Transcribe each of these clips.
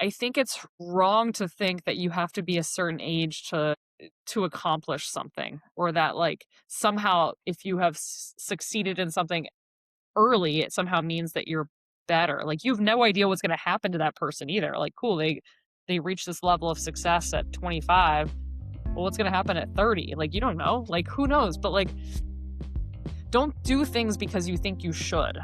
I think it's wrong to think that you have to be a certain age to accomplish something, or that like somehow if you have succeeded in something early, it somehow means that you're better. Like you have no idea what's going to happen to that person either. Like cool, they reach this level of success at 25. Well, what's going to happen at 30? Like you don't know. Like who knows? But like don't do things because you think you should.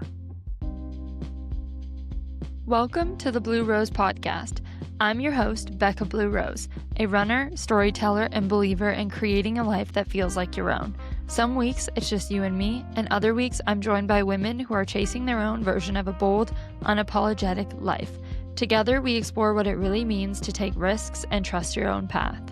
Welcome to the Blue Rose Podcast. I'm your host, Becca Blue Rose, a runner, storyteller, and believer in creating a life that feels like your own. Some weeks it's just you and me, and other weeks I'm joined by women who are chasing their own version of a bold, unapologetic life. Together we explore what it really means to take risks and trust your own path.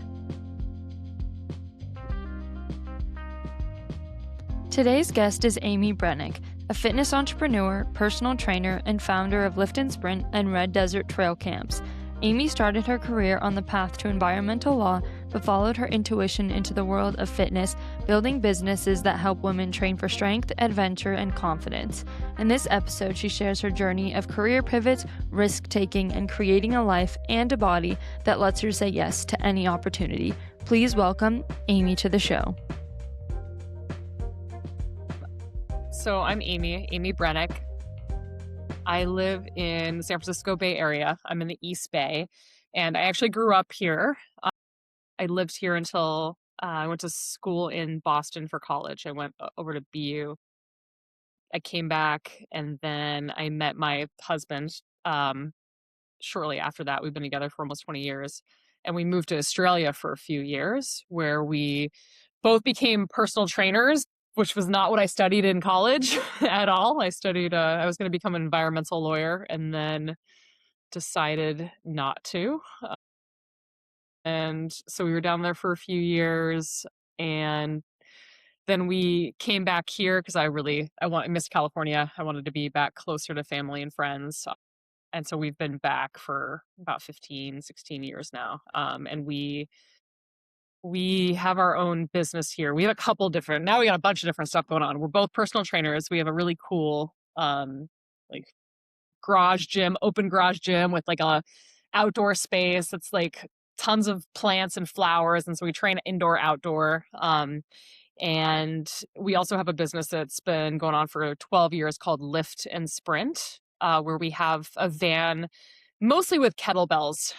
Today's guest is Amy Brennick, a fitness entrepreneur, personal trainer, and founder of Lift and Sprint and Red Desert Trail Camps. Amy started her career on the path to environmental law, but followed her intuition into the world of fitness, building businesses that help women train for strength, adventure, and confidence. In this episode, she shares her journey of career pivots, risk-taking, and creating a life and a body that lets her say yes to any opportunity. Please welcome Amy to the show. So I'm Amy Brennick. I live in the San Francisco Bay Area. I'm in the East Bay, and I actually grew up here. I lived here until I went to school in Boston for college. I went over to BU. I came back, and then I met my husband shortly after that. We've been together for almost 20 years, and we moved to Australia for a few years, where we both became personal trainers, which was not what I studied in college at all. I studied, I was going to become an environmental lawyer and then decided not to. And so we were down there for a few years, and then we came back here because I missed California. I wanted to be back closer to family and friends. And so we've been back for about 15, 16 years now. And we have our own business here. We have now we got a bunch of different stuff going on. We're both personal trainers. We have a really cool, like open garage gym with like a outdoor space. That's like tons of plants and flowers. And so we train indoor, outdoor. And we also have a business that's been going on for 12 years called Lift and Sprint, where we have a van mostly with kettlebells,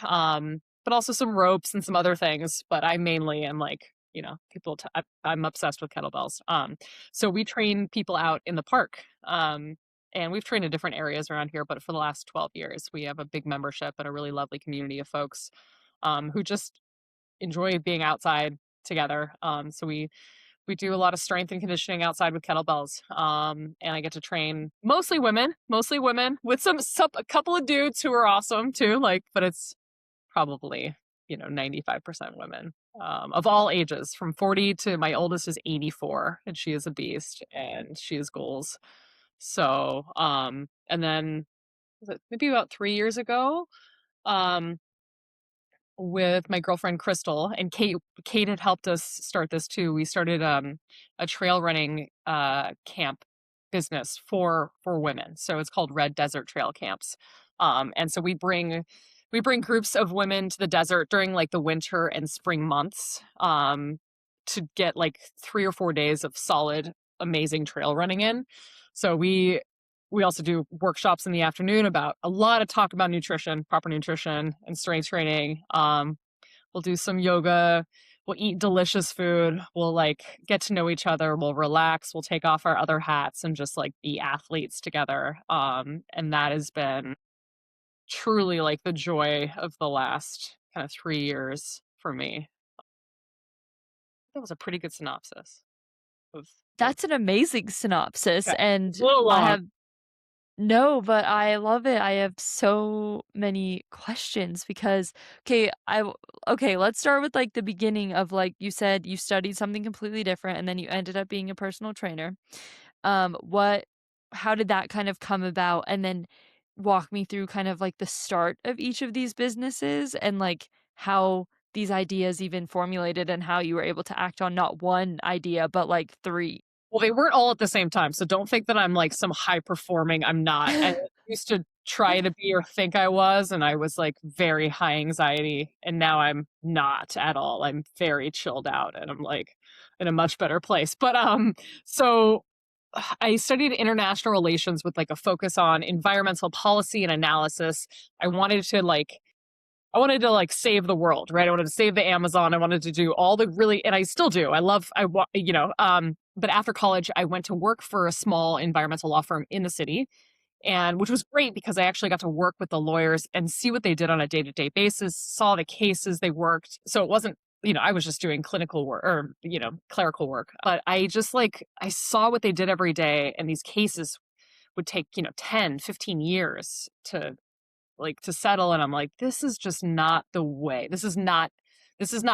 but also some ropes and some other things. But I mainly am like, I'm obsessed with kettlebells. So we train people out in the park. And we've trained in different areas around here, but for the last 12 years, we have a big membership and a really lovely community of folks who just enjoy being outside together. So we do a lot of strength and conditioning outside with kettlebells. And I get to train mostly women with a couple of dudes who are awesome too. But it's probably, 95% women, of all ages, from 40 to my oldest is 84, and she is a beast and she has goals. So, and then maybe about 3 years ago, with my girlfriend Crystal and Kate had helped us start this too. We started a trail running camp business for women. So it's called Red Desert Trail Camps. And so we bring groups of women to the desert during like the winter and spring months to get like 3 or 4 days of solid, amazing trail running in. So we also do workshops in the afternoon about a lot of talk about nutrition, proper nutrition and strength training. We'll do some yoga. We'll eat delicious food. We'll like get to know each other. We'll relax. We'll take off our other hats and just like be athletes together. And that has been truly like the joy of the last kind of 3 years for me. That was a pretty good synopsis. That's an amazing synopsis. Okay. And A little long. No, but I love it. I have so many questions because, let's start with like the beginning of like you said you studied something completely different and then you ended up being a personal trainer. How did that kind of come about? And then walk me through kind of like the start of each of these businesses and like how these ideas even formulated and how you were able to act on not one idea, but like three. Well, they weren't all at the same time, so don't think that I'm like some high performing. I'm not. I used to try to be or think I was, and I was like very high anxiety, and now I'm not at all. I'm very chilled out and I'm like in a much better place. But so I studied international relations with like a focus on environmental policy and analysis. I wanted to like I wanted to like save the world, right? I wanted to save the Amazon. I wanted to do all the really, and I still do. But after college, I went to work for a small environmental law firm in the city, and which was great because I actually got to work with the lawyers and see what they did on a day-to-day basis, saw the cases they worked. So it wasn't, I was just doing clinical work or, clerical work, but I just like, I saw what they did every day. And these cases would take, 10, 15 years to settle. And I'm like, this is just not the way. This is not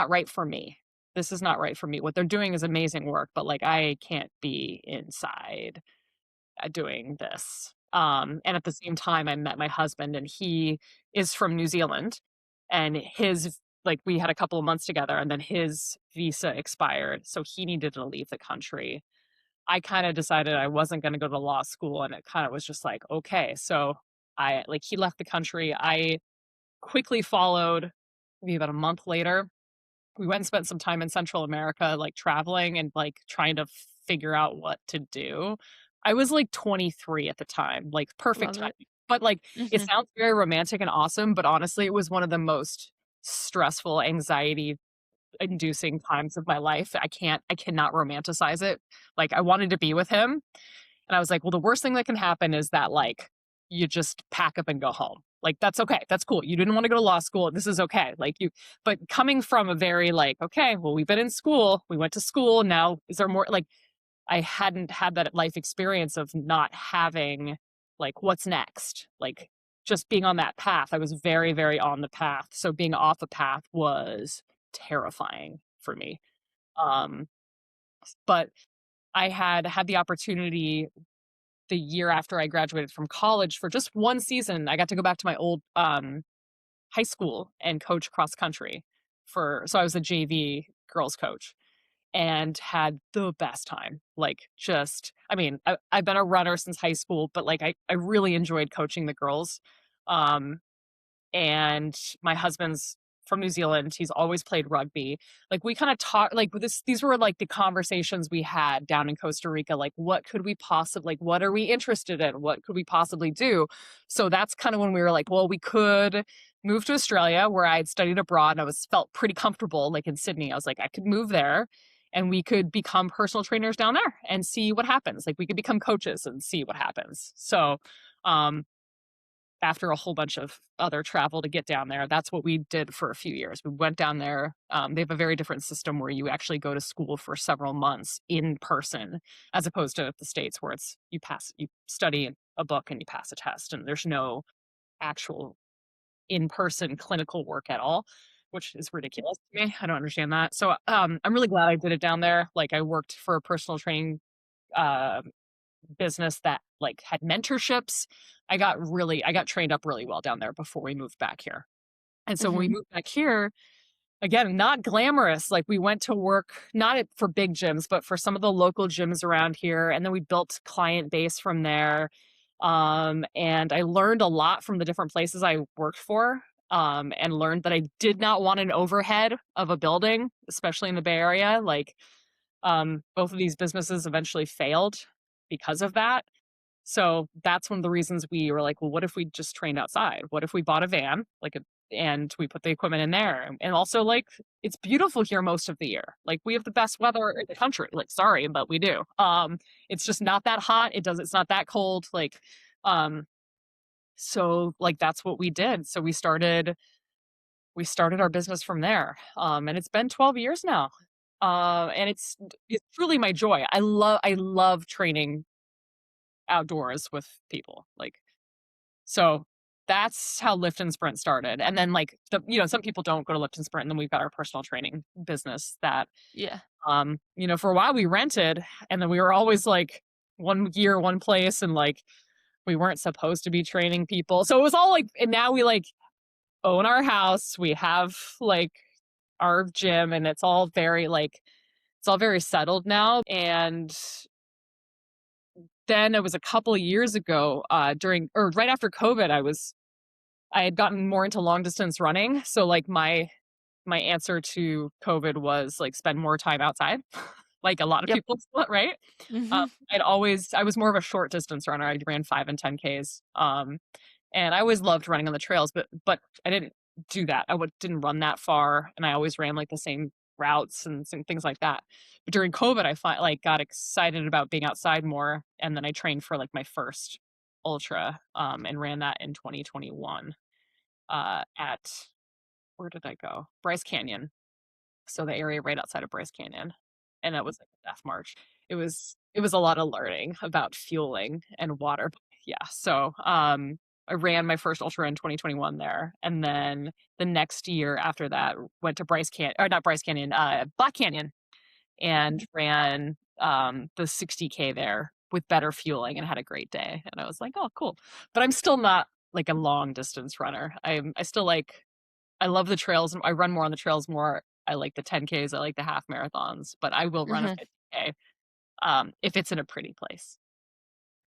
right for me. This is not right for me. What they're doing is amazing work, but like I can't be inside doing this. And at the same time, I met my husband, and he is from New Zealand, and we had a couple of months together, and then his visa expired, so he needed to leave the country. I kind of decided I wasn't going to go to law school, and it kind of was just like, okay, so he left the country. I quickly followed, maybe about a month later. We went and spent some time in Central America, like traveling and like trying to figure out what to do. I was like 23 at the time, like perfect Love timing. it. But like it Mhm. sounds very romantic and awesome, but honestly, it was one of the most stressful, anxiety inducing times of my life. I cannot romanticize it. Like I wanted to be with him, and I was like, well, the worst thing that can happen is that like you just pack up and go home. Like that's okay. That's cool. You didn't want to go to law school. This is okay. But coming from a very like, okay, well, we've been in school. We went to school. Now is there more like I hadn't had that life experience of not having like what's next? Like just being on that path. I was very, very on the path. So being off the path was terrifying for me. Um, but I had the opportunity the year after I graduated from college for just one season. I got to go back to my old high school and coach cross country so I was a JV girls coach and had the best time. Like just I've been a runner since high school, but like I really enjoyed coaching the girls. Um and my husband's from New Zealand. He's always played rugby. Like we kind of talk like these were like the conversations we had down in Costa Rica. Like what could we possibly like what are we interested in? What could we possibly do? So that's kind of when we were like, well, we could move to Australia where I'd studied abroad and I was felt pretty comfortable like in Sydney. I was like, I could move there and we could become personal trainers down there and see what happens. Like we could become coaches and see what happens. So um after a whole bunch of other travel to get down there. That's what we did for a few years. We went down there. They have a very different system where you actually go to school for several months in person, as opposed to the States where you study a book and you pass a test, and there's no actual in person clinical work at all, which is ridiculous to me. I don't understand that. So I'm really glad I did it down there. Like I worked for a personal training uh, business that like had mentorships. I got trained up really well down there before we moved back here. And so when we Mhm. moved back here, again, not glamorous. Like we went to work for big gyms, but for some of the local gyms around here, and then we built client base from there. And I learned a lot from the different places I worked for. And learned that I did not want an overhead of a building, especially in the Bay Area. Like both of these businesses eventually failed because of that. So that's one of the reasons we were like, well, what if we just trained outside? What if we bought a van, and we put the equipment in there? And also, like, it's beautiful here most of the year. Like, we have the best weather in the country. Like, sorry, but we do. It's just not that hot. It's not that cold. Um, so like that's what we did. So we started our business from there. And it's been 12 years now. And it's truly my joy. I love training outdoors with people. So that's how Lift and Sprint started. And then some people don't go to Lift and Sprint, and then we've got our personal training business that Yeah. for a while we rented, and then we were always like one year, one place, and like we weren't supposed to be training people. So it was all like, and now we like own our house. We have like our gym, and it's all very settled now. And then it was a couple of years ago, during or right after COVID, I had gotten more into long distance running. So like my answer to COVID was like spend more time outside, like a lot of Yep. people, right? Mhm. I was more of a short distance runner. I ran 5 and 10Ks. And I always loved running on the trails, but I didn't do that. Didn't run that far, and I always ran like the same routes and things like that. But during COVID, like got excited about being outside more, and then I trained for like my first ultra, and ran that in 2021 at where did I go? Bryce Canyon, so the area right outside of Bryce Canyon, and that was like a death march. It was a lot of learning about fueling and water. Yeah, so, I ran my first ultra in 2021 there, and then the next year after that went to not Bryce Canyon, Black Canyon, and ran, the 60K there with better fueling and had a great day, and I was like, "Oh, cool." But I'm still not like a long distance runner. I still like I love the trails, I run more on the trails more. I like the 10Ks, I like the half marathons, but I will run a Mhm. 50K, if it's in a pretty place.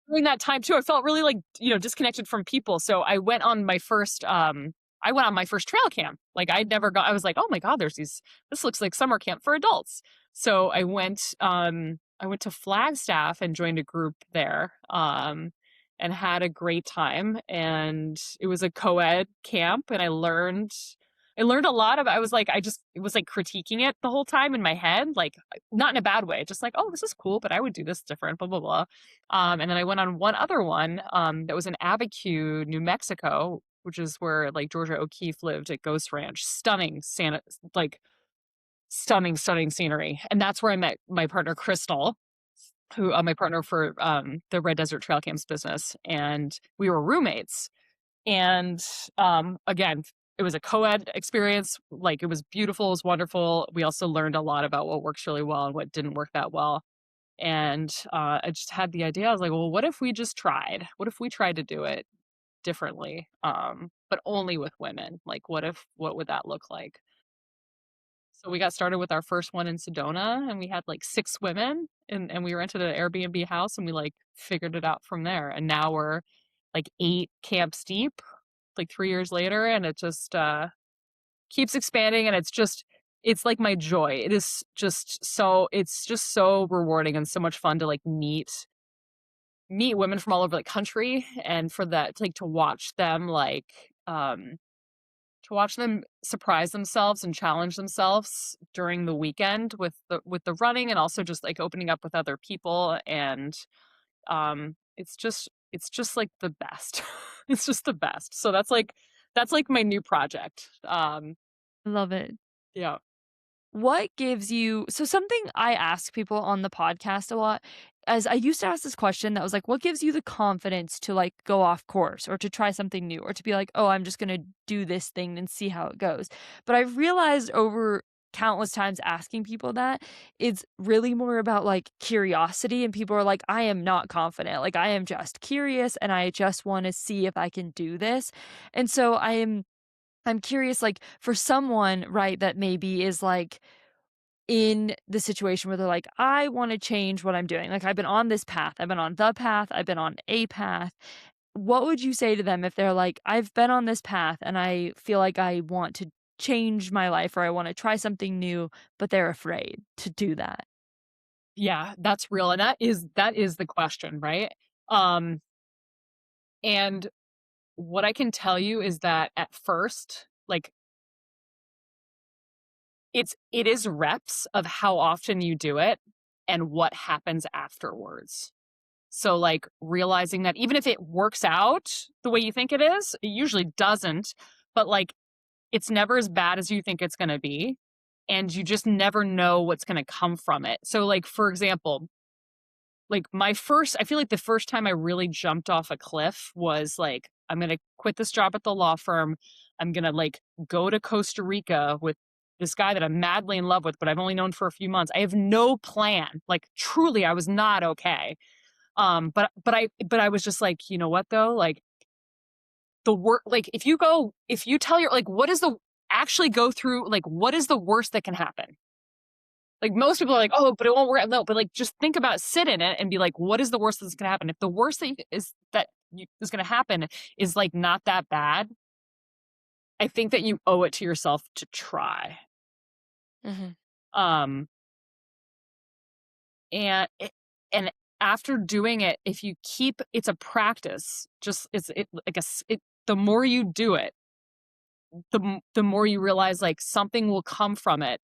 During that time too, I felt really like, disconnected from people. So I went on my first trail camp. Like I was like, "Oh my God, this looks like summer camp for adults." So I went to Flagstaff and joined a group there, and had a great time. And it was a co-ed camp, and I learned a lot about, it was like critiquing it the whole time in my head, like not in a bad way, just like, "Oh, this is cool, but I would do this different, blah, blah, blah." And then I went on one other one, that was in Abiquiu, New Mexico, which is where like Georgia O'Keeffe lived at Ghost Ranch. Like stunning scenery. And that's where I met my partner Crystal, who my partner for the Red Desert Trail Camps business, and we were roommates. And again, it was a co-ed experience. Like it was beautiful, it was wonderful. We also learned a lot about what works really well and what didn't work that well. And I just had the idea. I was like, well, what if we just tried? What if we tried to do it differently, but only with women? Like, what would that look like? So we got started with our first one in Sedona, and we had like 6 women, and we rented an Airbnb house, and we like figured it out from there. And now we're like 8 camps deep, like 3 years later, and it just keeps expanding, and it's like my joy. It's just so rewarding and so much fun to like meet women from all over the country, and for that, like to watch them to watch them surprise themselves and challenge themselves during the weekend with the running, and also just like opening up with other people. And it's just like the best. It's just the best. So that's like my new project. Love it. Yeah. What gives you so something I ask people on the podcast a lot, as I used to ask this question that was like, what gives you the confidence to like go off course or to try something new or to be like, oh, I'm just gonna do this thing and see how it goes. But I've realized over countless times asking people that it's really more about like curiosity, and people are like, I am not confident. Like I am just curious and I just want to see if I can do this. And so I'm curious, like, for someone, right, that maybe is, like, in the situation where they're like, "I wanna change what I'm doing." Like, I've been on this path. I've been on the path. I've been on a path. What would you say to them if they're like, "I've been on this path and I feel like I want to change my life or I wanna try something new," but they're afraid to do that? Yeah, that's real. And that is the question, right? Um, and what I can tell you is that at first, like it is reps of how often you do it and what happens afterwards. So like realizing that even if it works out the way you think it is, it usually doesn't, but like it's never as bad as you think it's going to be, and you just never know what's going to come from it. So like for example, like I feel like the first time I really jumped off a cliff was like, I'm going to quit this job at the law firm. I'm going to like go to Costa Rica with this guy that I'm madly in love with, but I've only known for a few months. I have no plan. Like truly, I was not okay. But I was just like, you know what though? Like the work, like if you tell your, like, what is the actually go through, like, what is the worst that can happen? Like most people are like, oh, but it won't work. No, but like just think about sit in it and be like, what is the worst that's gonna happen? If the worst is gonna happen is like not that bad, I think that you owe it to yourself to try. Mhm. Um and and after doing it, if you keep it's a practice. Just it like the more you do it, the more you realize like something will come from it.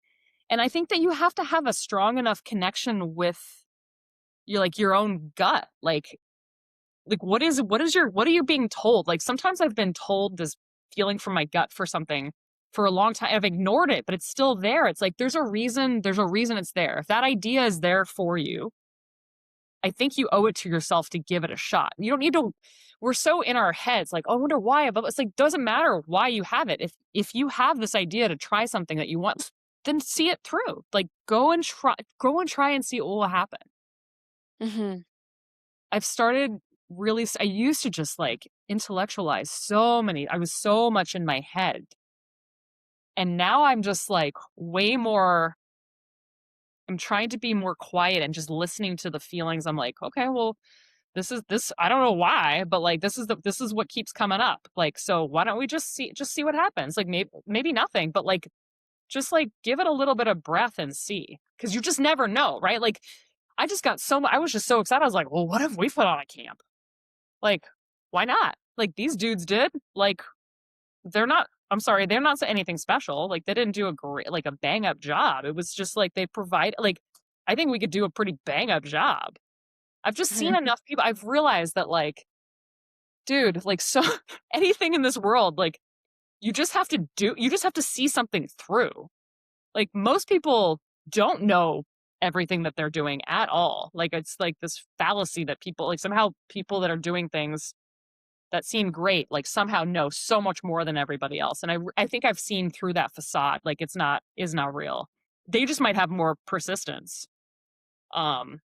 And I think that you have to have a strong enough connection with your own gut. Like what are you being told? Like sometimes I've been told this feeling from my gut for something for a long time. I've ignored it, but it's still there. It's like there's a reason it's there. If that idea is there for you, I think you owe it to yourself to give it a shot. You don't need to we're so in our heads like, "Oh, I wonder why," but it's like doesn't matter why you have it. If you have this idea to try something that you want, then see it through. Like go and try and see what will happen. Mhm. I've started I used to just like intellectualize I was so much in my head. And now I'm just like way more I'm trying to be more quiet and just listening to the feelings. I'm like, okay, well, this I don't know why, but like this is what keeps coming up. Like, so why don't we just see what happens? Like maybe nothing, but like just like give it a little bit of breath and see. Cause you just never know, right? Like I was just so excited. I was like, well, what if we put on a camp? Like, why not? Like these dudes did. Like I'm sorry, they're not anything special. Like they didn't do a bang up job. It was just like they provide like I think we could do a pretty bang up job. I've just seen Mhm. enough people. I've realized that like, dude, like so anything in this world, like you just have to see something through. Like most people don't know everything that they're doing at all. Like it's like this fallacy that people like somehow people that are doing things that seem great, like somehow know so much more than everybody else. And I think I've seen through that facade. Like is not real. They just might have more persistence. Um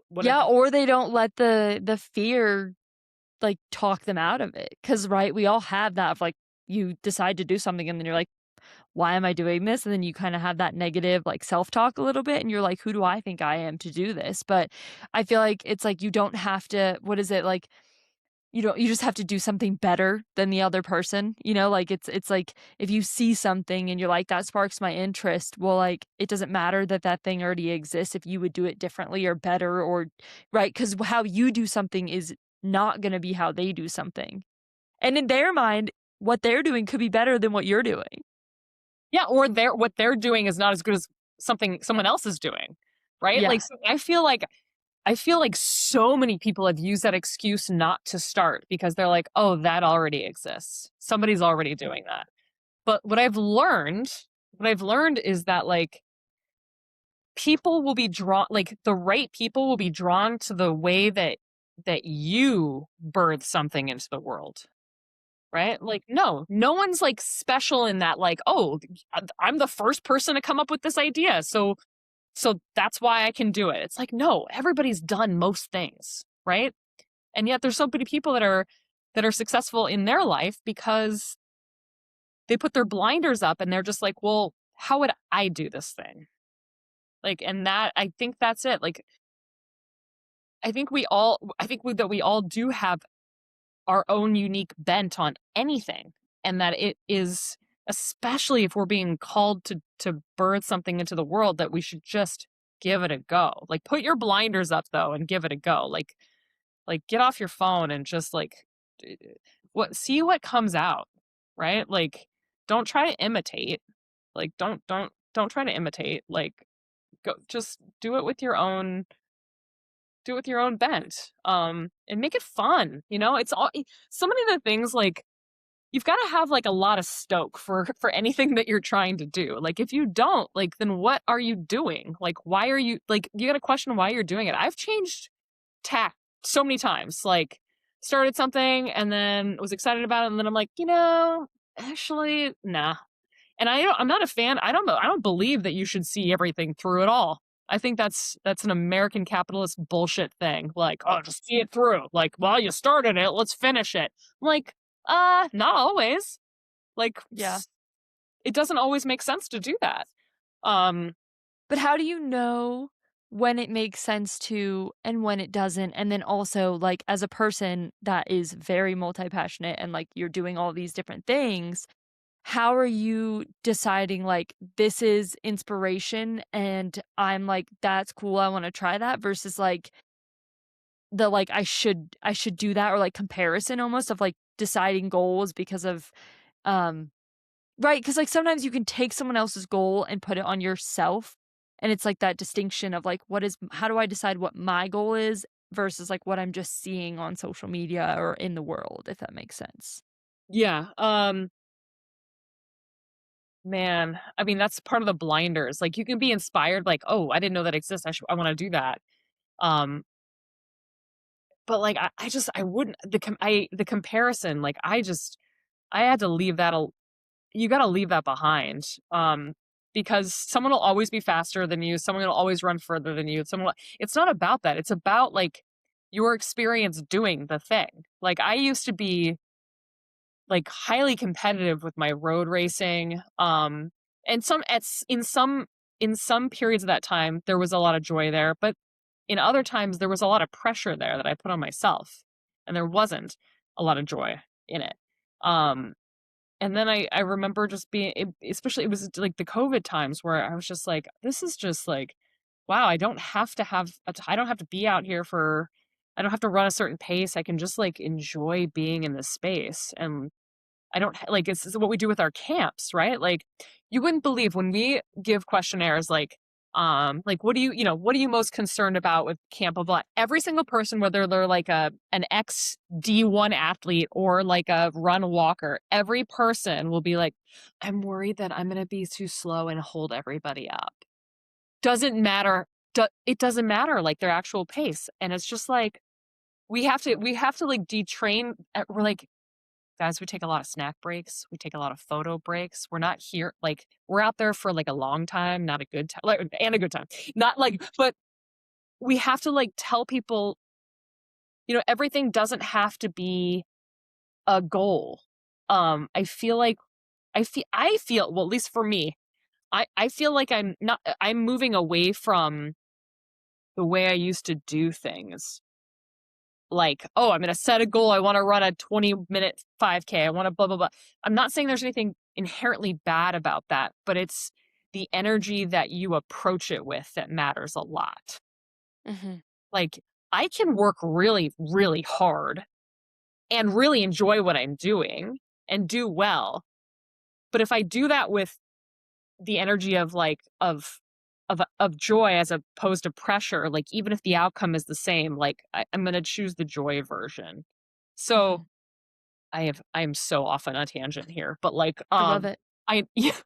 what Yeah, or they don't let the fear, like, talk them out of it. Cause right, we all have that of, like, you decide to do something and then you're like, "Why am I doing this?" And then you kinda have that negative, like, self-talk a little bit, and you're like, "Who do I think I am to do this?" But I feel like it's like you don't have to what is it, like, you just have to do something better than the other person, like, it's like, if you see something and you're like, "That sparks my interest," well, like, it doesn't matter that that thing already exists if you would do it differently or better or right? Because how you do something is not gonna be how they do something. And in their mind, what they're doing could be better than what you're doing. Yeah, or what they're doing is not as good as something someone else is doing, right? Yeah. Like, so I feel like so many people have used that excuse not to start because they're like, "Oh, that already exists. Somebody's already doing that." But what I've learned is that like people will be drawn like the right people will be drawn to the way that you birth something into the world. Right? Like, no one's like special in that, like, oh, I'm the first person to come up with this idea. So that's why I can do it. It's like, no, everybody's done most things, right? And yet there's so many people that are successful in their life because they put their blinders up and they're just like, well, how would I do this thing? Like, and that I think that's it. Like, that we all do have our own unique bent on anything, and that it is, especially if we're being called to birth something into the world, that we should just give it a go. Like put your blinders up though and give it a go. Like get off your phone and just like what see what comes out, right? Like don't try to imitate. Like don't try to imitate. Like go just do it with your own bent. And make it fun, It's all so many of the things like you've got to have like a lot of stoke for anything that you're trying to do. Like if you don't, like then what are you doing? Like why are you like you got to question why you're doing it. I've changed tack so many times. Like started something and then was excited about it and then I'm like, actually, nah. And I'm not a fan. I don't know. I don't believe that you should see everything through at all. I think that's an American capitalist bullshit thing. Like, oh, just see it through. Like, well, you started it, let's finish it. I'm like, not always. Like, Yeah. it doesn't always make sense to do that. Um, But how do you know when it makes sense to and when it doesn't? And then also, like, as a person that is very multi-passionate and, like, you're doing all these different things, how are you deciding, like, this is inspiration and I'm like, "That's cool, I wanna try that," versus, like, like, I should do that, or, like, comparison almost of, like, deciding goals because of, um right? Because like, sometimes you can take someone else's goal and put it on yourself, and it's, like, that distinction of, like, how do I decide what my goal is versus, like, what I'm just seeing on social media or in the world, if that makes sense? yeah, man, I mean, that's part of the blinders. Like, you can be inspired, like, "Oh, I didn't know that exists. I wanna do that." Um, but, like, I just I wouldn't the comparison, like, I had to leave that al you gotta leave that behind, because someone will always be faster than you, someone will always run further than you, someone will it's not about that, it's about, like, your experience doing the thing. Like, I used to be, like, highly competitive with my road racing, and some at s in some periods of that time, there was a lot of joy there, but in other times, there was a lot of pressure there that I put on myself, and there wasn't a lot of joy in it. Um, and then I remember just being especially it was, like, the COVID times where I was just like, "This is just, like, wow, I don't have to be out here for I don't have to run a certain pace, I can just, like, enjoy being in this space," and I don't ha like, it's what we do with our camps, right? Like, you wouldn't believe when we give questionnaires like, "What do what are you most concerned about with camp, blah, blah?" Every single person, whether they're like an ex D1 athlete or like a run walker, every person will be like, "I'm worried that I'm gonna be too slow and hold everybody up." Doesn't matter it doesn't matter, like, their actual pace, and it's just like, we have to, like, detrain we're like, "Guys, we take a lot of snack breaks, we take a lot of photo breaks, we're not here like, we're out there for, like, a long time, not a good time like, and a good time. Not like but we have to, like, tell people, everything doesn't have to be a goal. I feel like I feel well, at least for me, I feel like I'm moving away from the way I used to do things. Like, "Oh, I'm gonna set a goal. I wanna run a 20-minute 5K. I wanna blah, blah, blah." I'm not saying there's anything inherently bad about that, but it's the energy that you approach it with that matters a lot. Mhm, Like, I can work really, really hard and really enjoy what I'm doing and do well, but if I do that with the energy of, like, of joy as opposed to pressure, like, even if the outcome is the same, like, I'm gonna choose the joy version. So mhm. I'm so off on a tangent here, but, like, I love it. I yeah,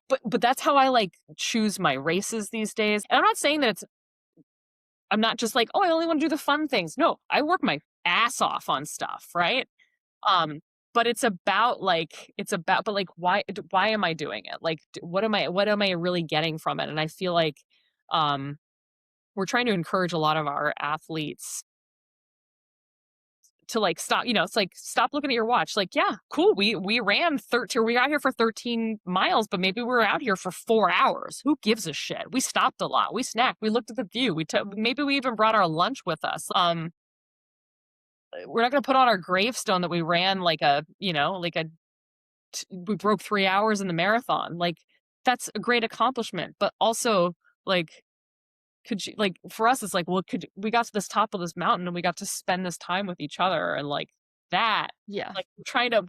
but that's how I, like, choose my races these days, and I'm not saying that I'm not just like, "Oh, I only wanna do the fun things." No, I work my ass off on stuff, right? Um, but it's about but, like, why am I doing it? Like, what am I really getting from it? And I feel like, um, we're trying to encourage a lot of our athletes to, like, stop it's like, "Stop looking at your watch." Like, "Yeah, cool, we ran 13 we got here for 13 miles, but maybe we were out here for 4 hours. Who gives a shit? We stopped a lot, we snacked, we looked at the view, maybe we even brought our lunch with us." We're not gonna put on our gravestone that we ran we broke 3 hours in the marathon. Like, that's a great accomplishment, but also, like, could you like, for us, it's like, well, could we got to this top of this mountain and we got to spend this time with each other and, like, that, Yeah. like,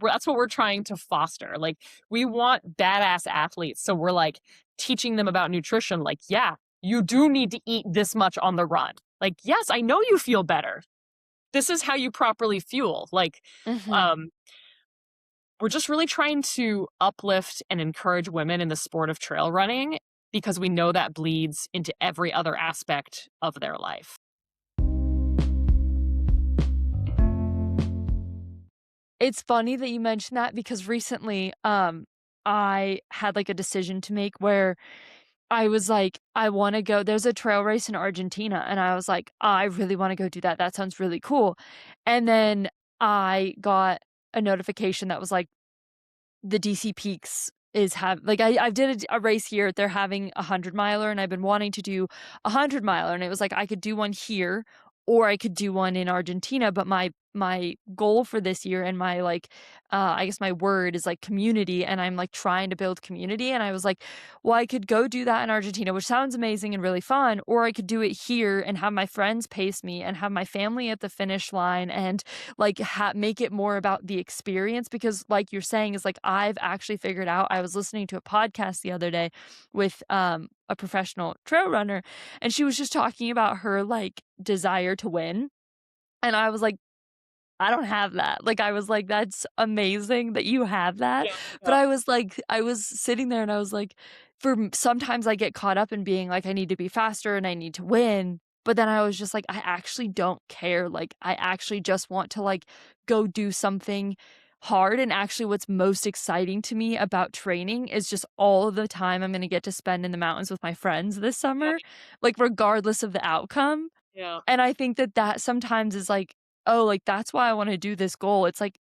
that's what we're trying to foster. Like, we want badass athletes, so we're, like, teaching them about nutrition, like, "Yeah, you do need to eat this much on the run." Like, "Yes, I know you feel better. This is how you properly fuel." Like, Mhm. um, we're just really trying to uplift and encourage women in the sport of trail running because we know that bleeds into every other aspect of their life. It's funny that you mentioned that because recently, I had, like, a decision to make where I was like, "I wanna go" there's a trail race in Argentina, and I was like, "I really wanna go do that, that sounds really cool." And then I got a notification that was like, the DC Peaks is have like, I did a race here, they're having a 100 miler, and I've been wanting to do a 100 miler, and it was like I could do one here, or I could do one in Argentina, but my goal for this year and my, like, I guess my word is, like, community, and I'm, like, trying to build community, and I was like, "Well, I could go do that in Argentina," which sounds amazing and really fun, or I could do it here and have my friends pace me and have my family at the finish line and, like, make it more about the experience because, like you're saying, is like, I've actually figured out I was listening to a podcast the other day with, a professional trail runner, and she was just talking about her, like, desire to win, and I was like, I don't have that. Like, I was like, "That's amazing that you have that." Yeah, But yeah, I was like I was sitting there and I was like, sometimes I get caught up in being like, I need to be faster and I need to win. But then I was just like, I actually don't care. Like, I actually just want to, like, go do something hard. And actually, what's most exciting to me about training is just all of the time I'm gonna get to spend in the mountains with my friends this yeah, summer, like, regardless of the outcome. yeah. And I think that that sometimes is like, "Oh, like, that's why I wanna do this goal." It's like,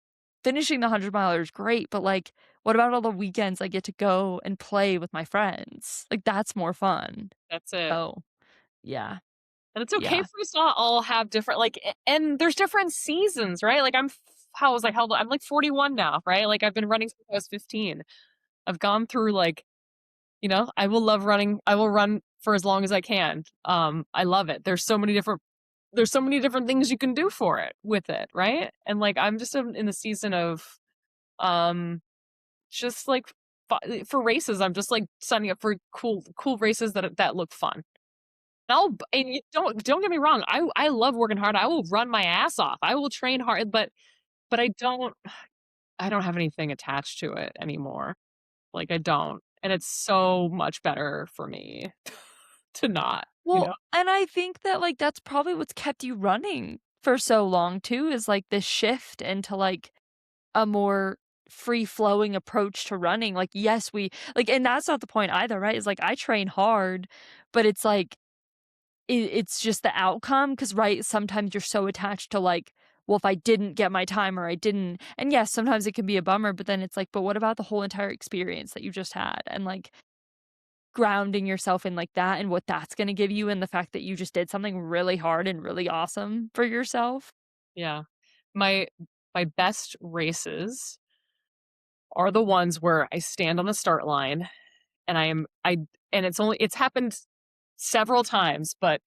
finishing the 100 miler is great, but, like, what about all the weekends I get to go and play with my friends? Like, that's more fun. That's it. Oh, yeah, And it's okay yeah. for us to not all have different and there's different seasons, right? Like how was I held I'm like 41 now, right? Like I've been running since I was 15. I've gone through I will love running. I will run for as long as I can. I love it. There's so many different things you can do for it with it, right? And like I'm just in the season of um just like for races, I'm just like signing up for cool races that look fun. And you don't get me wrong. I love working hard. I will run my ass off. I will train hard, but I don't have anything attached to it anymore. Like I don't. And it's so much better for me to not, you Well, know? and I think that, like, that's probably what's kept you running for so long too, is, like, this shift into, like, a more free-flowing approach to running. Like, yes, we like, and that's not the point either, right? It's like, I train hard, but it's like it's just the outcome, because right, sometimes you're so attached to, like, "Well, if I didn't get my time or I didn't," and yes, sometimes it can be a bummer, but then it's like, "But what about the whole entire experience that you just had?" And, like, grounding yourself in, like, that and what that's gonna give you and the fact that you just did something really hard and really awesome for yourself. Yeah. My my best races are the ones where I stand on the start line and I and it's happened several times, but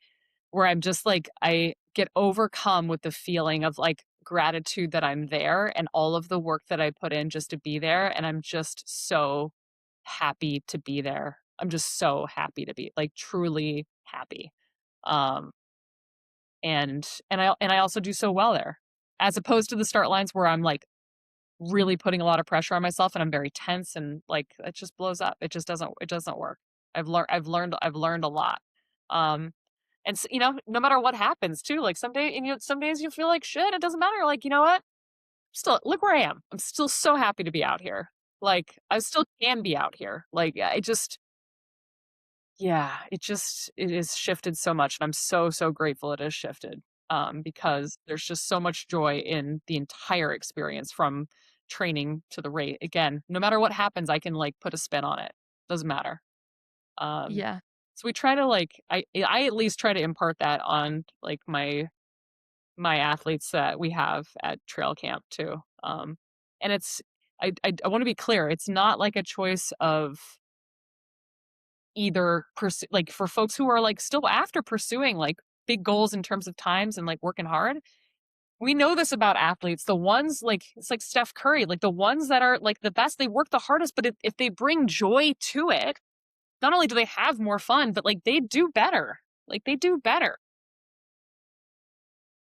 where I'm just like I get overcome with the feeling of like gratitude that I'm there and all of the work that I put in just to be there and I'm just so happy to be there. I'm just so happy to be like truly happy. Um and I also do so well there. As opposed to the start lines where I'm like really putting a lot of pressure on myself and I'm very tense and like it just blows up. It doesn't work. I've learned a lot. Um no matter what happens too, like some days you feel like shit, it doesn't matter. Like, you know what? Still look where I am. I'm still so happy to be out here. Like I still can be out here. Like I just yeah, it has shifted so much, and I'm so grateful it has shifted, because there's just so much joy in the entire experience from training to the rate. Again, no matter what happens, I can, like, put a spin on it. Doesn't matter. Um, Yeah. so we try to, like I at least try to impart that on, like, my athletes that we have at trail camp too. And it's I wanna be clear, it's not like a choice of either like for folks who are like still after pursuing like big goals in terms of times and like working hard. We know this about athletes. The ones like it's like Steph Curry, like the ones that are like the best, they work the hardest, but if they bring joy to it, not only do they have more fun, but like they do better. Like they do better.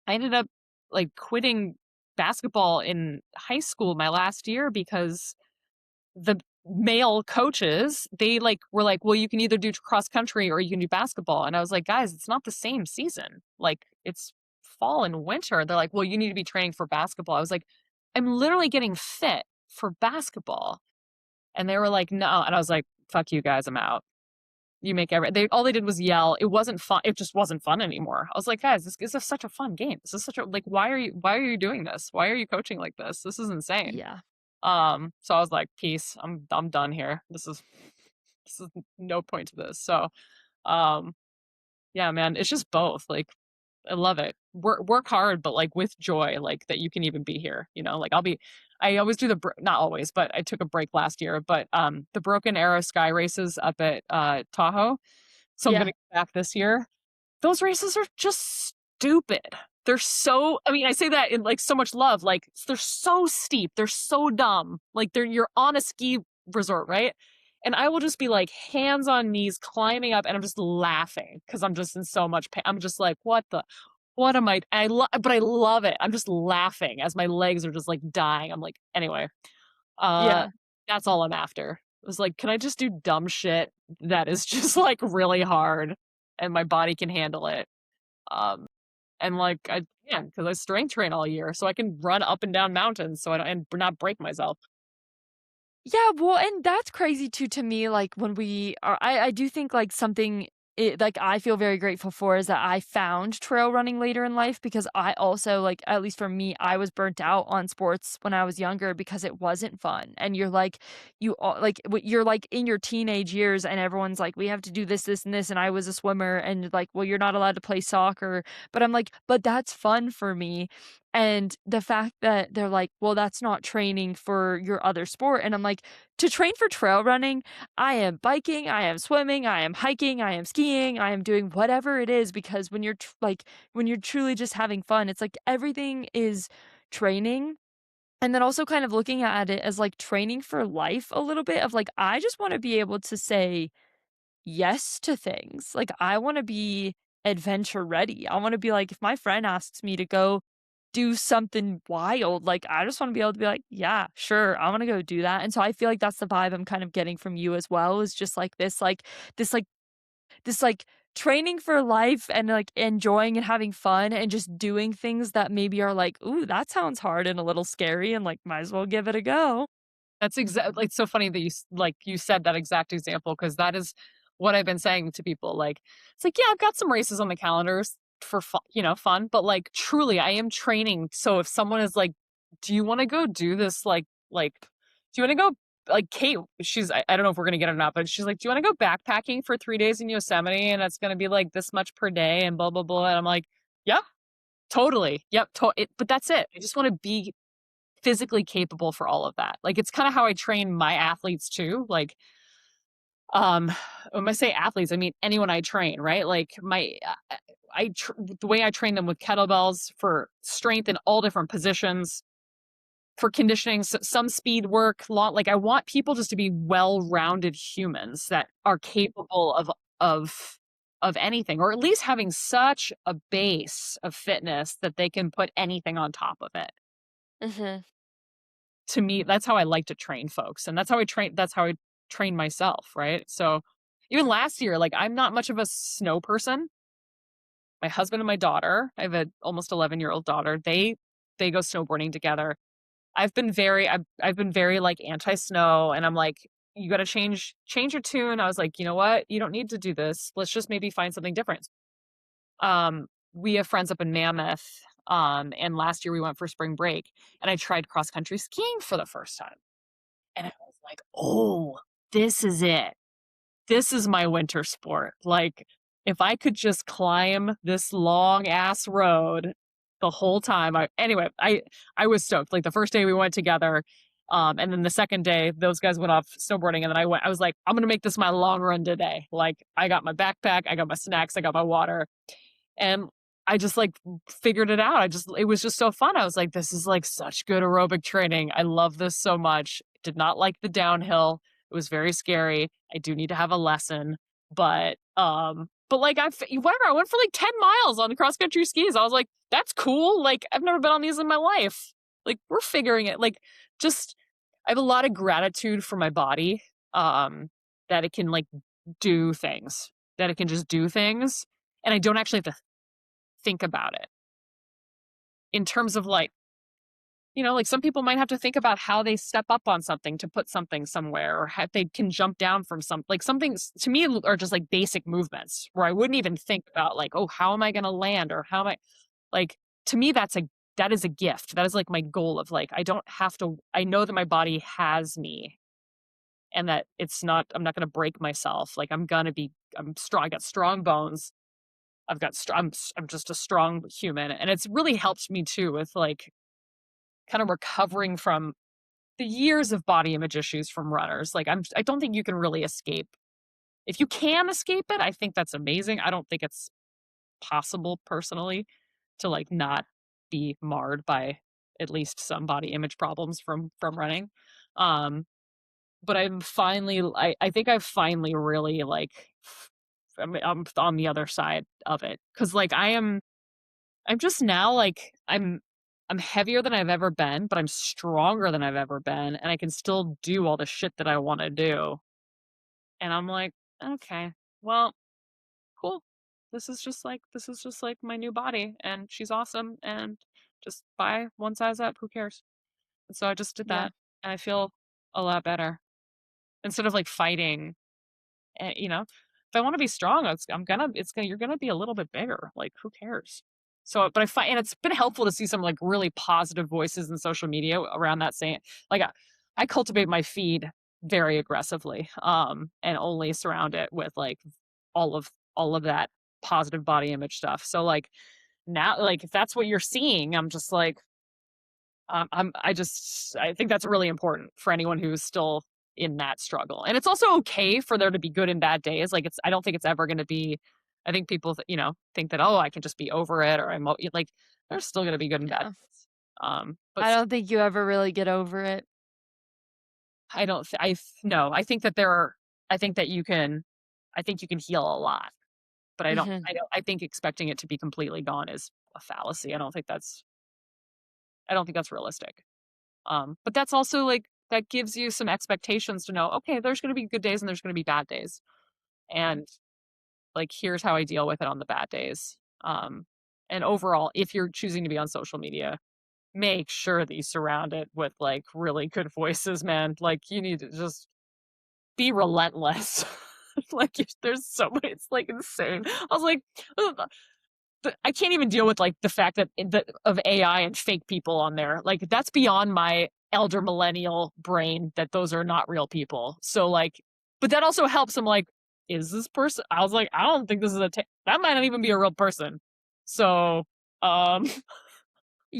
I ended up like quitting basketball in high school my last year because the male coaches, they, like, were like, "Well, you can either do cross country or you can do basketball." And I was like, "Guys, it's not the same season. Like, it's fall and winter." They're like, "Well, you need to be training for basketball." I was like, "I'm literally getting fit for basketball." And they were like, "No." And I was like, "Fuck you guys, I'm out. You make they all they did was yell. It wasn't fun. It just wasn't fun anymore." I was like, "Guys, this is such a fun game. This is such a like why are you doing this? Why are you coaching like this? This is insane." Yeah. So I was like, "Peace. I'm done here. This is no point to this." So, um, yeah, man, it's just both. Like, I love it. Work hard, but like with joy, like that you can even be here. You know, like I always do not always, but I took a break last year. But the Broken Arrow Sky races up at Tahoe. So I'm Yeah. gonna go back this year. Those races are just stupid. They're so I mean, I say that in, like, so much love, like, they're so steep, they're so dumb, like, you're on a ski resort, right? And I will just be, like, hands on knees climbing up, and I'm just laughing because 'cause I'm just in so much pain. I'm just like, what am I love it. I'm just laughing as my legs are just, like, dying. I'm like anyway, uh, Yeah. that's all I'm after. It was like, "Can I just do dumb shit that is just, like, really hard and my body can handle it?" Um, and, like, I can because I strength train all year, so I can run up and down mountains so I don't and not break myself. Yeah, well, and that's crazy too to me, like, when we are I do think, like, something like, I feel very grateful for is that I found trail running later in life because I also, like, at least for me, I was burnt out on sports when I was younger because it wasn't fun, and you're like, you're, like, in your teenage years and everyone's like, "We have to do this, this, and this," and I was a swimmer and, like, "Well, you're not allowed to play soccer," but I'm like, "But that's fun for me," and the fact that they're like, "Well, that's not training for your other sport," and I'm like, "To train for trail running, I am biking, I am swimming, I am hiking, I am skiing, I am doing whatever it is," because when when you're truly just having fun, it's like everything is training, and then also kind of looking at it as, like, training for life a little bit of, like, I just wanna be able to say yes to things. Like, I wanna be adventure ready. I wanna be like, if my friend asks me to go do something wild, like, I just wanna be able to be like, "Yeah, sure, I wanna go do that." And so I feel like that's the vibe I'm kind of getting from you as well, is just like this like this like training for life and like enjoying and having fun and just doing things that maybe are like, "Ooh, that sounds hard and a little scary," and like, might as well give it a go. That's exactly. It's so funny that you said that exact example because that is what I've been saying to people, like, it's like, "Yeah, I've got some races on the calendars for fun," but, like, truly, I am training, so if someone is like, "Do you wanna go do this, do you wanna go" like, Kate, I don't know if we're gonna get it or not, but she's like, "Do you wanna go backpacking for 3 days in Yosemite, and it's gonna be, like, this much per day and blah, blah, blah," and I'm like, "Yeah, totally. Yep, but that's it. I just wanna be physically capable for all of that. Like, it's kinda how I train my athletes too, like, um, when I say athletes, I mean anyone I train, right? Like, the way I train them with kettlebells for strength in all different positions, for conditioning, some speed work, like, I want people just to be well-rounded humans that are capable of of anything, or at least having such a base of fitness that they can put anything on top of it. Mhm. To me, that's how I like to train folks, and that's how I train myself, right? So, even last year, like, I'm not much of a snow person. My husband and my daughter, I have a almost 11-year-old daughter, they go snowboarding together. I've been very, like, anti-snow, and I'm like, "You gotta change your tune." I was like, "You know what? You don't need to do this. Let's just maybe find something different." We have friends up in Mammoth, and last year we went for spring break, and I tried cross country skiing for the first time. And I was like, "Oh, this is it. This is my winter sport." Like, if I could just climb this long ass road the whole time, I was stoked. Like, the first day we went together, and then the second day, those guys went off snowboarding, and then I was like, "I'm gonna make this my long run today." Like, I got my backpack, I got my snacks, I got my water, and I just, like, figured it out. It was just so fun. I was like, "This is, like, such good aerobic training. I love this so much." Did not like the downhill. It was very scary. I do need to have a lesson, but, like, whatever, I went for, like, 10 miles on cross country skis. I was like, "That's cool." Like, I've never been on these in my life. Like, we're figuring it, like, just I have a lot of gratitude for my body, that it can, like, do things, that it can just do things, and I don't actually have to think about it in terms of like, like some people might have to think about how they step up on something to put something somewhere, or how they can jump down from some things to me are just like basic movements where I wouldn't even think about like, oh, how am I going to land, or how am I like, to me that's a that is a gift. That is, like, my goal of, like, I don't have to I know that my body has me and that I'm not gonna break myself, like, I'm strong, I got strong bones, I've got str I'm just a strong human, and it's really helped me too with, like, kind of recovering from the years of body image issues from runners, like, I don't think you can really escape. If you can escape it, I think that's amazing. I don't think it's possible personally to, like, not be marred by at least some body image problems from running. Um, but I think I've finally really, like, I'm on the other side of it because like, I'm just now, like, I'm heavier than I've ever been, but I'm stronger than I've ever been, and I can still do all the shit that I wanna do, and I'm like, "Okay, well, cool. This is just like my new body, and she's awesome, and just buy one size up, who cares?" And so I just did Yeah. that, and I feel a lot better. Instead of, like, fighting, if I wanna be strong, you're gonna be a little bit bigger, like, who cares? So, but I find and it's been helpful to see some, like, really positive voices in social media around that saying like, I cultivate my feed very aggressively, and only surround it with, like, all of that positive body image stuff. So, like, now like, if that's what you're seeing, I'm just like, I think that's really important for anyone who's still in that struggle. And it's also okay for there to be good and bad days. Like I don't think it's ever going to be. I think people, think that I can just be over it, or like there's still going to be good and bad Yeah. days. But I don't think you ever really get over it. I don't. No. I think that there are. I think that you can. I think you can heal a lot. But I don't. Mhm. I don't. I think expecting it to be completely gone is a fallacy. I don't think that's. I don't think that's realistic. But that's also like that gives you some expectations to know, okay, there's going to be good days and there's going to be bad days. And like, here's how I deal with it on the bad days. And overall, if you're choosing to be on social media, make sure that you surround it with like really good voices, man. Like, you need to just be relentless. Like, there's so much, it's like insane. I was like, I can't even deal with, like, the fact that of AI and fake people on there. Like, that's beyond my elder millennial brain that those are not real people. So, like, but that also helps. I'm like, is this person? I was like, I don't think this is that might not even be a real person. So, um,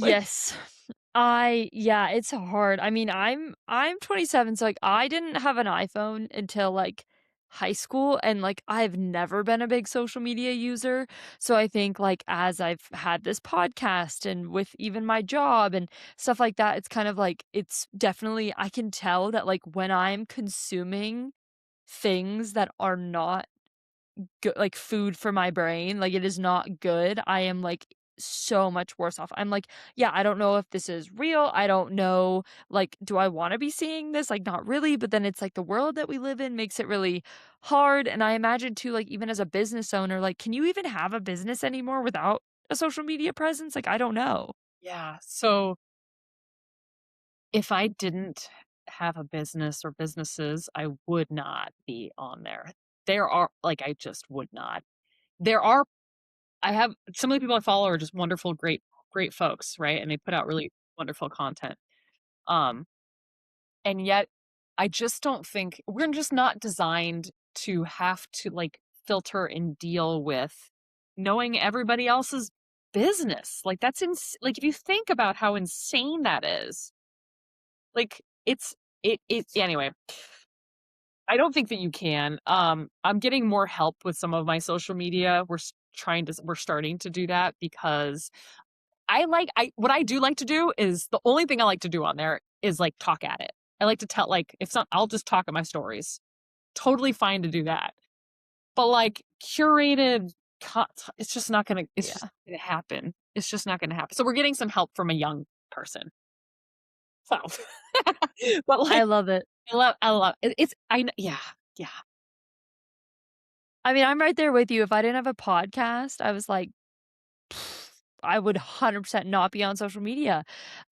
like, Yes. Yeah, it's hard. I mean, I'm 27, so, like, I didn't have an iPhone until, like, high school, and, like, I've never been a big social media user, so I think, like, as I've had this podcast and with even my job and stuff like that, it's kind of like it's definitely I can tell that, like, when I'm consuming things that are not like, food for my brain, like, it is not good, I am, like, so much worse off. I'm like, "Yeah, I don't know if this is real, I don't know, like, do I wanna be seeing this? Like, not really," but then it's like the world that we live in makes it really hard, and I imagine too, like, even as a business owner, like, can you even have a business anymore without a social media presence? Like, I don't know. yeah. So if I didn't have a business or businesses, I would not be on there. I just would not. There are I have some of the people I follow are just wonderful, great folks, right? And they put out really wonderful content. Um, and yet I just don't think we're just not designed to have to like filter and deal with knowing everybody else's business. Like like if you think about how insane that is, like it anyway. I don't think that you can. I'm getting more help with some of my social media. We're starting to do that because I what I do like to do is the only thing I like to do on there is, like, talk at it. I like to tell like, if not I'll just talk at my stories. Totally fine to do that. But, like, curated it's just Yeah. not gonna happen. It's just not gonna happen. So we're getting some help from a young person. So, but, I like, love it. I love it it's I kn yeah, yeah. I mean, I'm right there with you. If I didn't have a podcast, I was like, I would 100% not be on social media.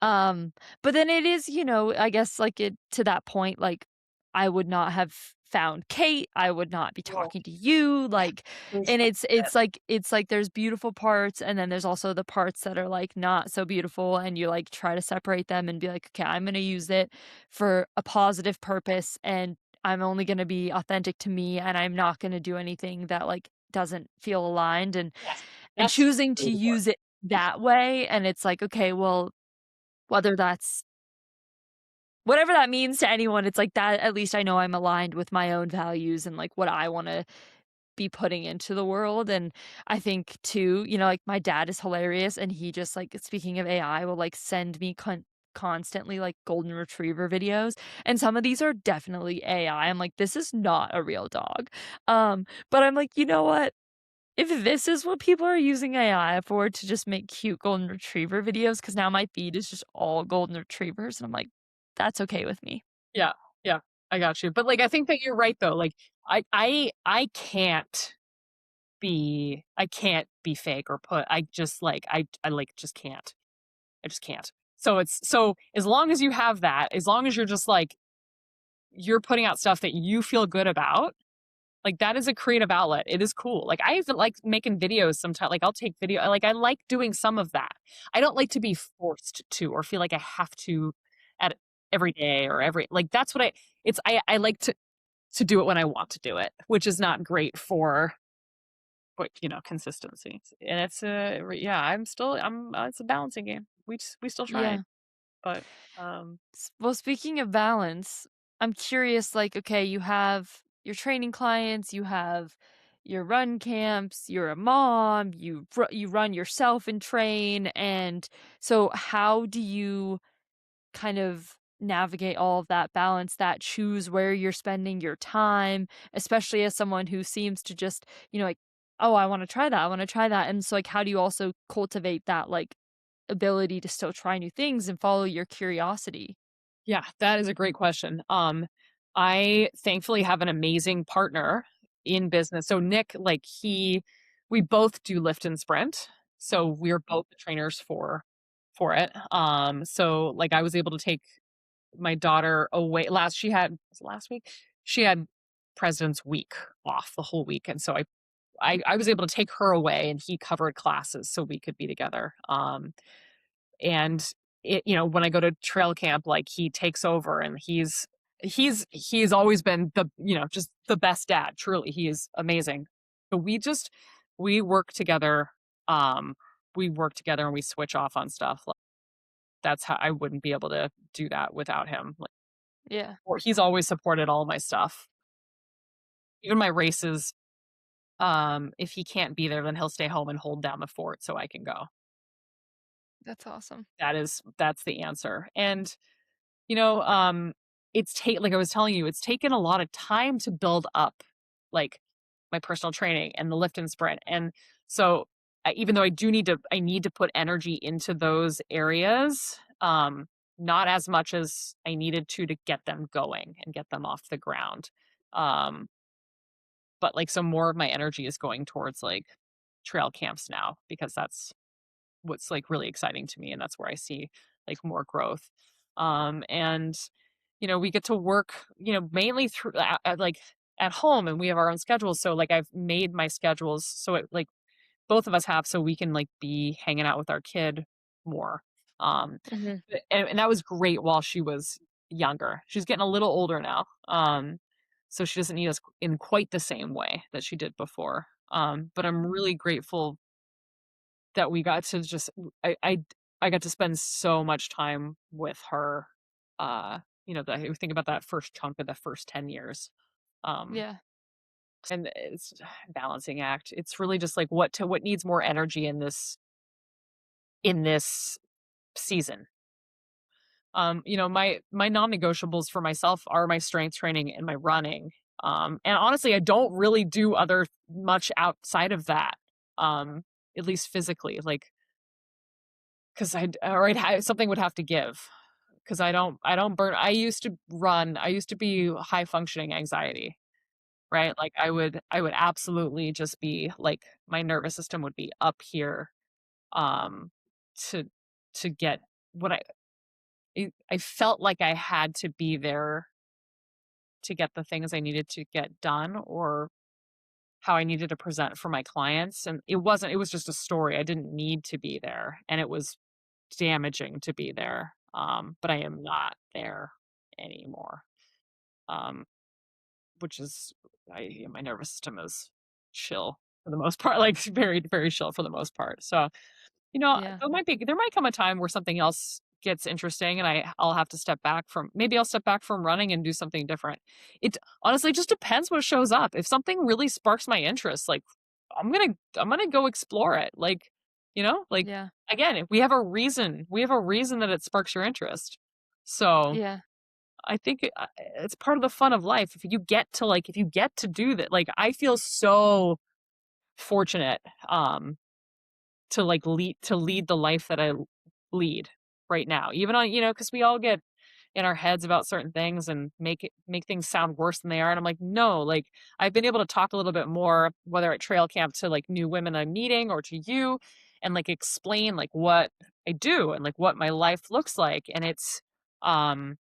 Um, but then it is, I guess, like, it to that point, like, I would not have found Kate, I would not be Well, talking to you, like, there's and so it's like there's beautiful parts, and then there's also the parts that are, like, not so beautiful, and you, like, try to separate them and be like, "Okay, I'm gonna use it for a positive purpose, and I'm only gonna be authentic to me, and I'm not gonna do anything that, like, doesn't feel aligned," yes, and that's choosing to really important. use it that way, and it's like, okay, well, whether that's whatever that means to anyone, it's like that at least I know I'm aligned with my own values and, like, what I wanna be putting into the world, and I think too, like, my dad is hilarious, and he just, like, speaking of AI, will, like, send me constantly, like, golden retriever videos, and some of these are definitely AI. I'm like, "This is not a real dog." But I'm like, "You know what? If this is what people are using AI for to just make cute golden retriever videos, because now my feed is just all golden retrievers, and I'm like, "That's okay with me." Yeah, yeah, I got you. But, like, I think that you're right though. Like, I I can't be fake or put I just, like I, like, just can't. I just can't. So as long as you have that, as long as you're just, like, you're putting out stuff that you feel good about, like, that is a creative outlet. It is cool. Like, I even like making videos sometimes. Like, I'll take video like, I like doing some of that. I don't like to be forced to or feel like I have to at every day or every like, that's what I like to do it when I want to do it, which is not great for, but, consistency. And it's yeah, it's a balancing game. We still try, Yeah. but um Well, speaking of balance, I'm curious, like, okay, you have your training clients, you have your run camps, you're a mom, you run yourself and train, and so how do you kind of navigate all of that balance, that choose where you're spending your time, especially as someone who seems to just, like, "Oh, I wanna try that, I wanna try that," and so, like, how do you also cultivate that, like, ability to still try new things and follow your curiosity? Yeah, that is a great question. I thankfully have an amazing partner in business. So Nick, like we both do lift and sprint. So we're both the trainers for it. So like I was able to take my daughter away she had was it last week? She had President's Week off the whole week. And so I was able to take her away and he covered classes so we could be together. And when I go to trail camp, like, he takes over and he's always been just the best dad, truly, he is amazing. But we work together, um, and we switch off on stuff, like, that's how I wouldn't be able to do that without him, like, Yeah, or he's always supported all my stuff, even my races, if he can't be there, then he'll stay home and hold down the fort so I can go. that's awesome. That's the answer, and You know, like I was telling you, it's taken a lot of time to build up, like, my personal training and the lift and sprint, and so, even though I need to put energy into those areas, not as much as I needed to get them going and get them off the ground, um, but, like, so more of my energy is going towards, like, trail camps now because that's what's, like, really exciting to me, and that's where I see, like, more growth. And, we get to work, mainly through like, at home, and we have our own schedules, so, like, I've made my schedules so it like, both of us have so we can, like, be hanging out with our kid more. Um, Mhm. and that was great while she was younger. She's getting a little older now, so she doesn't need us in quite the same way that she did before. But I'm really grateful that we got to just I got to spend so much time with her, that I think about that first chunk of the first 10 years, um, Yeah, and it's a balancing act. It's really just like what needs more energy in this season. My non-negotiables for myself are my strength training and my running, and honestly, I don't really do other much outside of that, um, at least physically, like 'cause something would have to give, 'cause I used to run, I used to be high functioning anxiety, right? Like, I would absolutely just be like, my nervous system would be up here, um, to get what I felt like I had to be there to get the things I needed to get done or how I needed to present for my clients, and it was just a story. I didn't need to be there, and it was damaging to be there, but I am not there anymore, um, which is my nervous system is chill for the most part, like, very, very chill for the most part, so Yeah. there might come a time where something else gets interesting and I'll have to step back from maybe I'll step back from running and do something different. It honestly just depends what shows up. If something really sparks my interest, like I'm gonna go explore it. Like, like Yeah. again, if we have a reason that it sparks your interest. So Yeah. I think it's part of the fun of life. If you get to do that, like I feel so fortunate. To lead the life that I lead right now. Even on because we all get in our heads about certain things and make things sound worse than they are, and I'm like, "No," like, I've been able to talk a little bit more, whether at trail camp to, like, new women I'm meeting or to you, and, like, explain, like, what I do and, like, what my life looks like, um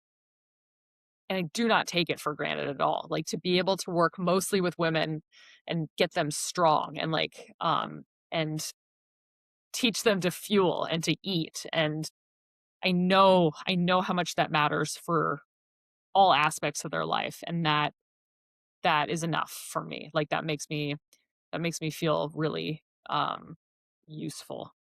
and I do not take it for granted at all. Like, to be able to work mostly with women and get them strong and teach them to fuel and to eat, and I know how much that matters for all aspects of their life, and that is enough for me. Like, that makes me feel really, useful.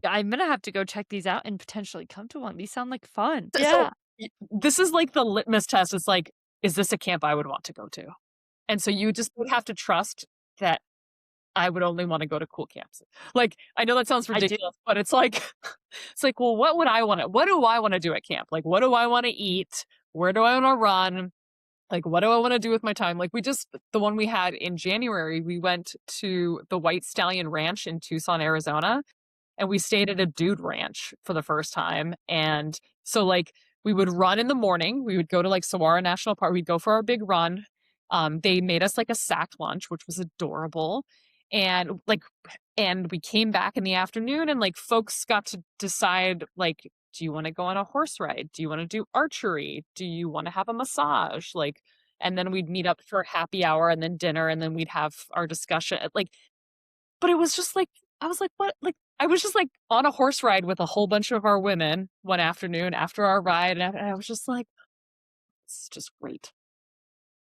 I'm gonna have to go check these out and potentially come to one. These sound like fun. So, Yeah. this is like the litmus test. It's like, is this a camp I would want to go to? And so you just would have to trust that I would only wanna go to cool camps. Like, I know that sounds I do. ridiculous, but it's like it's like, well, what do I wanna do at camp? Like, what do I wanna eat? Where do I wanna run? Like, what do I wanna do with my time? Like, the one we had in January, we went to the White Stallion Ranch in Tucson, Arizona, and we stayed at a dude ranch for the first time, and so, like, we would run in the morning, we would go to, like, Saguaro National Park, we'd go for our big run, they made us, like, a sack lunch, which was adorable, and we came back in the afternoon and, like, folks got to decide, like, "Do you wanna go on a horse ride? Do you wanna do archery? Do you wanna have a massage?" Like, and then we'd meet up for happy hour and then dinner, and then we'd have our discussion, like, but it was just like I was like, "What?" Like, I was just, like, on a horse ride with a whole bunch of our women one afternoon after our ride, and I was just like, "It's just great."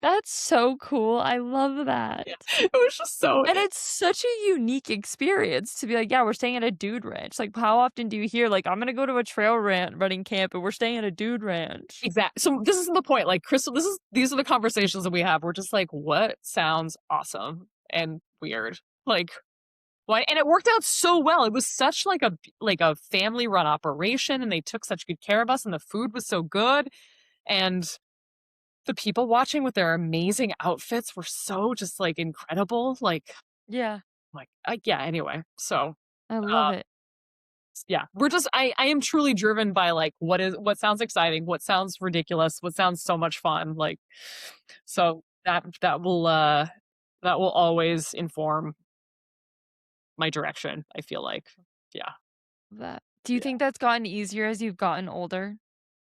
That's so cool. I love that. Yeah. It was just so And it's such a unique experience to be like, "Yeah, we're staying at a dude ranch." Like, how often do you hear, like, "I'm gonna go to a running camp, and we're staying at a dude ranch?" So this is the point, like, Crystal, these are the conversations that we have. We're just like, "What sounds awesome and weird?" Like, why, and it worked out so well. It was such like a family-run operation, and they took such good care of us, and the food was so good, and the people watching with their amazing outfits were so just, like, incredible, Yeah, yeah, anyway, so, I love it. yeah, I am truly driven by, like, what sounds exciting, what sounds ridiculous, what sounds so much fun, like, so that will always inform my direction, I feel like. Yeah, That Do you yeah. think that's gotten easier as you've gotten older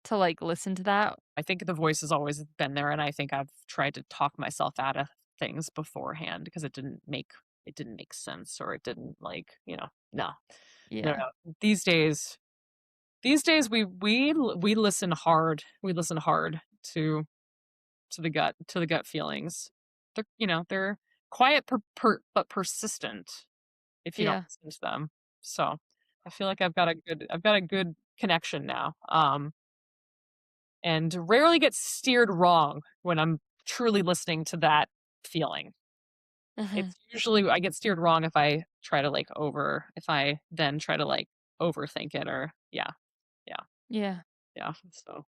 to, like, listen to that? I think the voice has always been there, and I think I've tried to talk myself out of things beforehand because it didn't make sense, or it didn't, like, no. No, Yeah, no. These days we listen hard. We listen hard to to the gut feelings. They're quiet but persistent if you don't yeah, listen to them. So, I feel like I've got a good connection now. And rarely gets steered wrong when I'm truly listening to that feeling. uh-huh, It's usually I get steered wrong if I then try to, like, overthink it, or yeah, yeah, yeah. yeah, so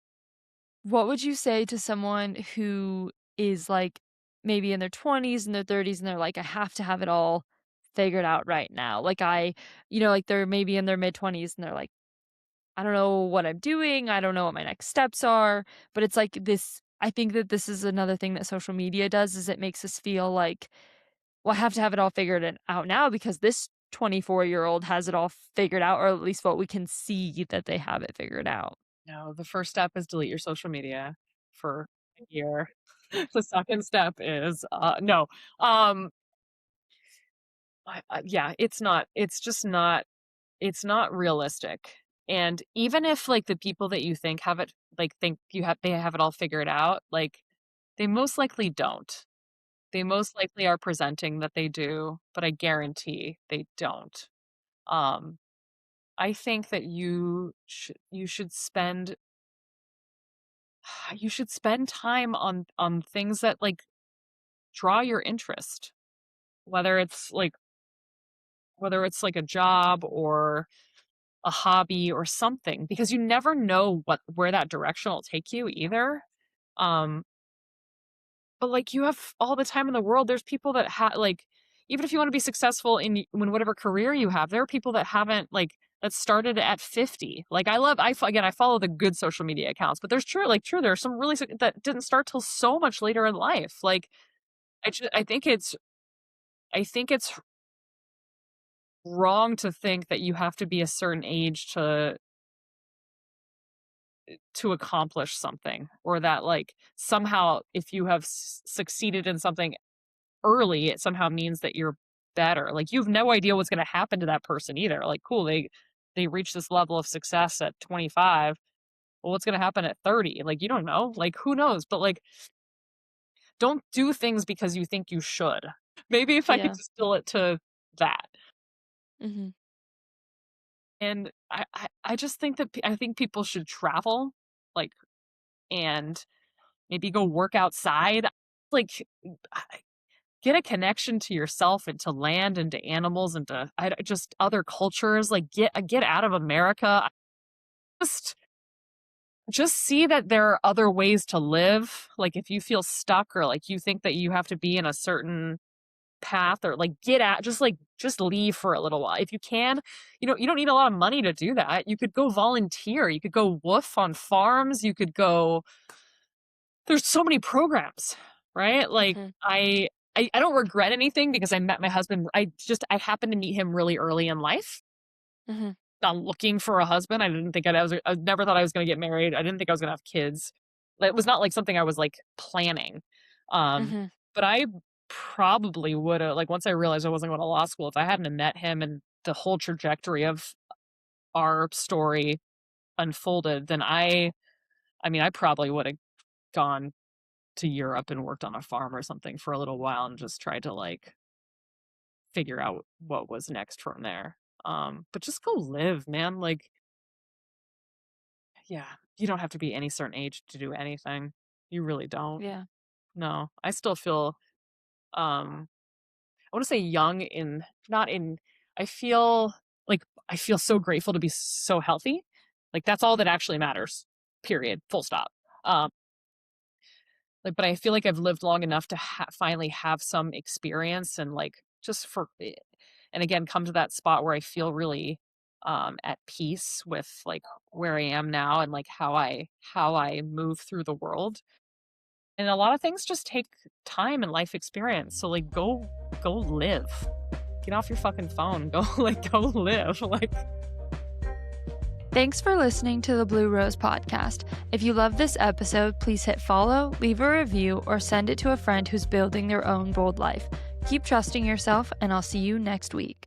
What would you say to someone who is, like, maybe in their 20s and their 30s, and they're like, "I have to have it all figured out right now." Like, like, they're maybe in their mid-20s, and they're like, "I don't know what I'm doing, I don't know what my next steps are," but it's like this I think that this is another thing that social media does, is it makes us feel like, "Well, I have to have it all figured out now because this 24-year-old has it all figured out," or at least what we can see that they have it figured out. No, the first step is delete your social media for a year. The second step is, no, um, yeah, it's just not it's not realistic. And even if, like, the people that you think have it like, think they have it all figured out, like, they most likely don't. They most likely are presenting that they do, but I guarantee they don't. Um, I think that you should spend you should spend time on things that, like, draw your interest, whether it's, like a job or a hobby or something, because you never know where that direction will take you either. Um, but, like, you have all the time in the world. There's people that like, even if you wanna be successful in whatever career you have, there are people that haven't, like, that started at 50. Like, again, I follow the good social media accounts, but there's there are some really that didn't start till so much later in life. Like, I think it's wrong to think that you have to be a certain age to accomplish something, or that, like, somehow if you have succeeded in something early, it somehow means that you're better. Like, you have no idea what's going to happen to that person either. Like, cool, they reach this level of success at 25. Well, what's going to happen at 30? Like, you don't know. Like, who knows? But, like, don't do things because you think you should. Maybe if I could Yeah. distill it to that. Hmm. And I just think that I think people should travel, like, and maybe go work outside. Like, I get a connection to yourself and to land and to animals and to just other cultures. Like, get out of America. Just just see that there are other ways to live. Like, if you feel stuck, or like you think that you have to be in a certain path, or like get out, just leave for a little while if you can. You don't need a lot of money to do that. You could go volunteer, you could go woof on farms, you could go. There's so many programs, right? Like, Hmm. I don't regret anything because I met my husband. I happened to meet him really early in life. Hmm. Not looking for a husband. I never thought I was gonna get married. I didn't think I was gonna have kids. It was not like something I was, like, planning. Um, Hmm. but I probably woulda, like, once I realized I wasn't going to law school, if I hadn't have met him and the whole trajectory of our story unfolded, then I mean, I probably woulda gone to Europe and worked on a farm or something for a little while and just tried to, like, figure out what was next from there. But just go live, man. Like, yeah, you don't have to be any certain age to do anything. You really don't. Yeah. No, I still feel, um, I wanna say young in not in I feel I feel so grateful to be so healthy. Like, that's all that actually matters, period, full stop. Um, like, but I feel like I've lived long enough to finally have some experience, and, like, just and again, come to that spot where I feel really, at peace with, like, where I am now, and, like, how I move through the world. And a lot of things just take time and life experience. So, like, go live. Get off your fucking phone. Go, like, go live. Like, Thanks for listening to the Blue Rose podcast. If you love this episode, please hit follow, leave a review, or send it to a friend who's building their own bold life. Keep trusting yourself, and I'll see you next week.